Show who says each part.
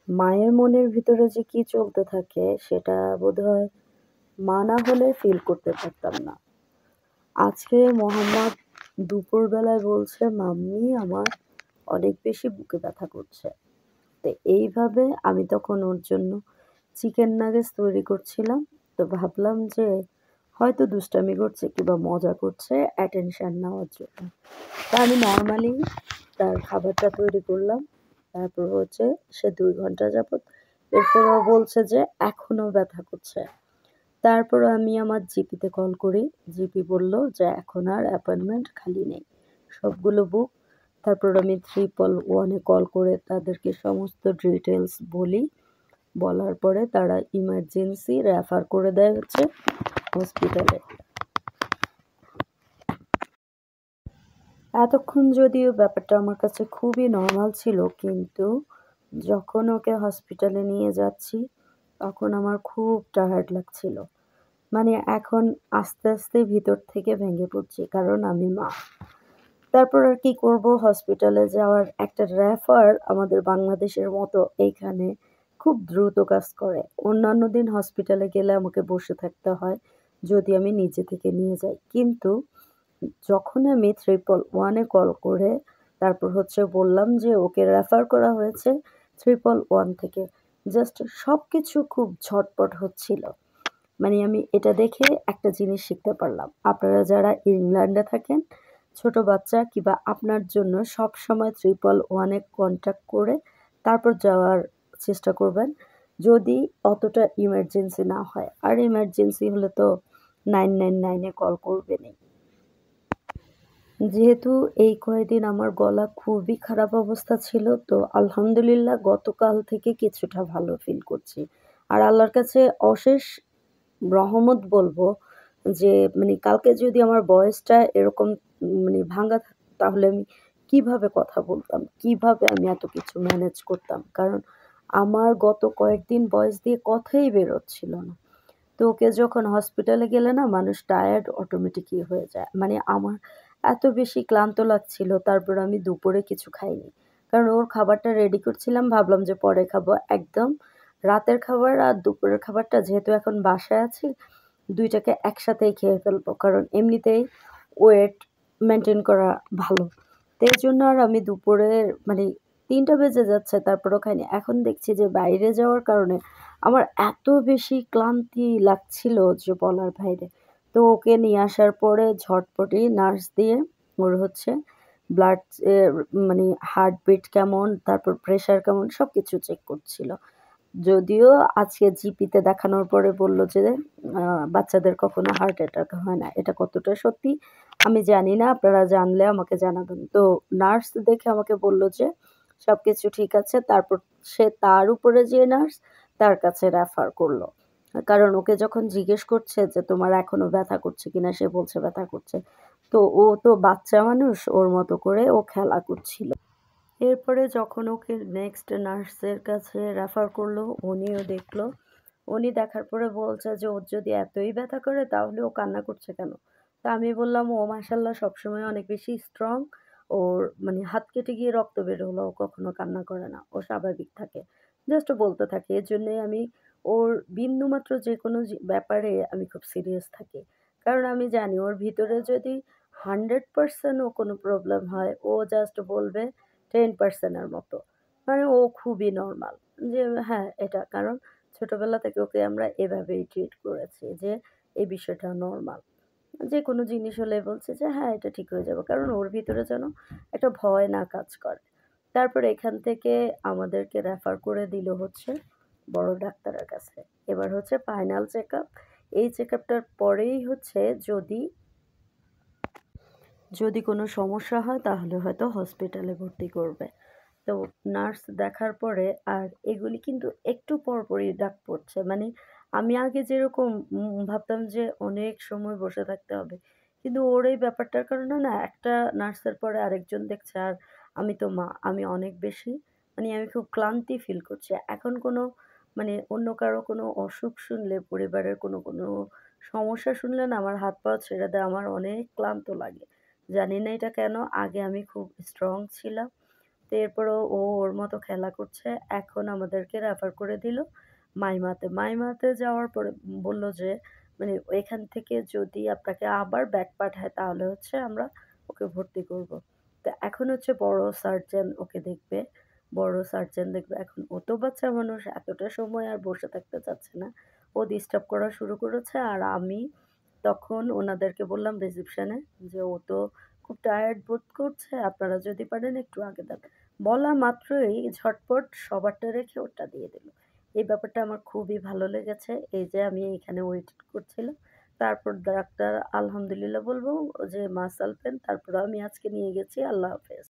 Speaker 1: মায়ের মনের ভিতরে যে কি চলতে থাকে সেটা বোধহয় মা না হলে ফিল করতে পারতাম না। আজকে মোহাম্মদ দুপুরবেলায় বলছে, "মাম্মি আমার অনেক বেশি বুকে ব্যথা করছে।" তো এইভাবে আমি তখন ওর জন্য চিকেন নাগেটস তৈরি করছিলাম। তো ভাবলাম যে হয়তো দুষ্টামি করছে কিংবা মজা করছে অ্যাটেনশন নেওয়ার জন্য। তা আমি নরমালি তার খাবারটা তৈরি করলাম। তারপর হচ্ছে সে ২ ঘন্টা যাবৎ এরপরও বলছে যে এখনো ব্যথা করছে। তারপর আমি আমার জিপিতে কল করি। জিপি বলল যে এখন আর অ্যাপয়েন্টমেন্ট খালি নেই। সবগুলো বুক। তারপর আমি 111 এ কল করে তাদেরকে সমস্ত ডিটেইলস বলি। বলার পরে তারা ইমার্জেন্সি রেফার করে দেয় হচ্ছে হসপিটালে। এতক্ষণ যদিও ব্যাপারটা আমার কাছে খুবই নরমাল ছিল, কিন্তু যখন ওকে হসপিটালে নিয়ে যাচ্ছি তখন আমার খুব টায়ার্ড লাগছিল। মানে এখন আস্তে আস্তে ভিতর থেকে ভেঙে পড়ছি, কারণ আমি মা। তারপর আর কি করব, হসপিটালে যাওয়ার একটা রেফার আমাদের বাংলাদেশের মতো এইখানে খুব দ্রুত কাজ করে। অন্যান্য দিন হসপিটালে গেলে আমাকে বসে থাকতে হয় যদি আমি নিজে থেকে নিয়ে যাই, কিন্তু যখন আমি 111 এ কল করে তারপর হচ্ছে বললাম যে ওকে রেফার করা হয়েছে 111 থেকে, জাস্ট সব কিছু খুব ঝটপট হচ্ছিল। মানে আমি এটা দেখে একটা জিনিস শিখতে পারলাম, আপনারা যারা ইংল্যান্ডে থাকেন, ছোট বাচ্চা কিংবা আপনার জন্য সবসময় 111 এ কন্ট্যাক্ট করে তারপর যাওয়ার চেষ্টা করবেন, যদি অতটা ইমার্জেন্সি না হয়। আর ইমার্জেন্সি হলে তো 999 এ কল করবেনই। যেহেতু এই কয়দিন আমার গলা খুবই খারাপ অবস্থা ছিল, তো আলহামদুলিল্লাহ গতকাল থেকে কিছুটা ভালো ফিল করছি। আর আল্লাহর কাছে অশেষ রহমত বলবো যে মানে কালকে যদি আমার ভয়েসটা এরকম মানে ভাঙা থাকতো তাহলে আমি কিভাবে কথা বলতাম? কিভাবে আমি এত কিছু ম্যানেজ করতাম? কারণ আমার গত কয়েকদিন ভয়েস দিয়ে কথাই বেরোচ্ছিল না। তো ওকে যখন হসপিটালে গেলে না মানুষ টায়ার্ড অটোমেটিকই হয়ে যায়। মানে আমার এত বেশি ক্লান্ত লাগছিল, তারপর আমি দুপুরে কিছু খাইনি। কারণ ওর খাবারটা রেডি করছিলাম, ভাবলাম যে পরে খাবো। একদম রাতের খাবার আর দুপুরের খাবারটা যেহেতু এখন বাসায় আছি, ২ টাকে একসাথেই খেয়ে ফেলবো। কারণ এমনিতেই ওয়েট মেইনটেইন করা ভালো। তো এজন্য আর আমি দুপুরের মানে ৩টা বেজে যাচ্ছে তারপরেও খাইনি। এখন দেখছি যে বাইরে যাওয়ার কারণে আমার এত বেশি ক্লান্তি লাগছিল যে বলার বাইরে। তো ওকে নিয়ে আসার পরে ঝটপটি নার্স দিয়ে ওর হচ্ছে ব্লাড এ মানে হার্টবিট কেমন, তারপর প্রেশার কেমন সবকিছু চেক করছিল। যদিও আজকে জিপিতে দেখানোর পরে বলল যে বাচ্চাদের কখনো হার্ট অ্যাটাক হয় না। এটা কতটা সত্যি আমি জানি না। আপনারা জানলে আমাকে জানাবেন। তো নার্স দেখে আমাকে বলল যে সবকিছু ঠিক আছে। তারপর সে তার উপরে যে নার্স তার কাছে রেফার করল। কারণ ওকে যখন জিজ্ঞেস করছে যে তোমার এখনো ব্যথা করছে কিনা? সে বলছে ব্যথা করছে। তো ও তো বাচ্চা মানুষ, ওর মতো করে ও খেলা করছিল। এরপরে যখন ওকে নেক্সট নার্সের কাছে রেফার করলো, উনিও দেখলো। উনি দেখার পরে বলছে যে ওর যদি এতই ব্যথা করে তাহলে ও কান্না করছে কেন? তা আমি বললাম ও মাশাআল্লাহ সবসময় অনেক বেশি স্ট্রং। ওর মানে হাত কেটে গিয়ে রক্ত বের হলেও ও কখনো কান্না করে না। ও স্বাভাবিক থাকে। জাস্ট বলতে থাকে। এজন্যই আমি ওর বিন্দুমাত্র যেকোনো ব্যাপারে আমি খুব সিরিয়াস থাকি। কারণ আমি জানি ওর ভিতরে যদি 100% ও কোনো প্রবলেম হয়, ও জাস্ট বলবে 10% এর মতো। মানে ও খুবই নরমাল। যে হ্যাঁ, এটা কারণ ছোটবেলা থেকে ওকে আমরা এভাবেই ট্রিট করেছি যে এই বিষয়টা নরমাল। যেকোনো জিনিস হলে বলছে যে হ্যাঁ, এটা ঠিক হয়ে যাবে। কারণ ওর ভিতরে যেন একটা ভয় না কাজ করে। তারপরে এখান থেকে আমাদেরকে রেফার করে দিল হচ্ছে বড় ডাক্তারের কাছে। এবার হচ্ছে ফাইনাল চেকআপ। এই চেকআপটার পরেই হচ্ছে যদি যদি কোনো সমস্যা হয় তাহলে হয়তো হসপিটালে ভর্তি করবে। তো নার্স দেখার পরে আর এগুলি কিন্তু একটু পরপরই ডাক পড়ছে। মানে আমি আগে যেরকম ভাবতাম যে অনেক সময় বসে থাকতে হবে। কিন্তু ওর এই ব্যাপারটার কারণে না একটা নার্সের পরে আরেকজন দেখছে। আর আমি তো মা, আমি অনেক বেশি মানে আমি খুব ক্লান্তি ফিল করছি। এখন কোনো মানে অন্য কারো কোনো অসুখ শুনলে, পরিবারের কোনো সমস্যা শুনলে না আমার হাত পা ছেড়ে দেয়। আমার অনেক ক্লান্ত লাগে। জানি না এটা কেন? আগে আমি খুব স্ট্রং ছিলাম। তো এরপরেও ও ওর মতো খেলা করছে। এখন আমাদেরকে রেফার করে দিল মাইমাতে। মাইমাতে যাওয়ার পরে বলল যে মানে এখান থেকে যদি আপনাকে আবার ব্যাক পাঠায় তাহলে হচ্ছে আমরা ওকে ভর্তি করব। তো এখন হচ্ছে বড় সার্জন ওকে দেখবে। বড় সার্জন দেখবে। এখন ও তো বাচ্চা মানুষ এতটা সময় আর বসে থাকতে চাচ্ছে না। ও ডিস্টার্ব করা শুরু করেছে আর আমি তখন ওনাদেরকে বললাম রিসেপশনে যে, "ও তো খুব টায়ার্ড বোধ করছে। আপনারা যদি পারেন একটু আগে দেন।" বলা মাত্রই ঝটপট সবারটা রেখে ওরটা দিয়ে দিল। এই ব্যাপারটা আমার খুবই ভালো লেগেছে। এই যে আমি এখানে ওয়েট করছিলাম। তারপর ডাক্তার আলহামদুলিল্লাহ বলব যে মাসআল পেন। তারপরে আমি আজকে নিয়ে গেছি। আল্লাহ হাফেজ।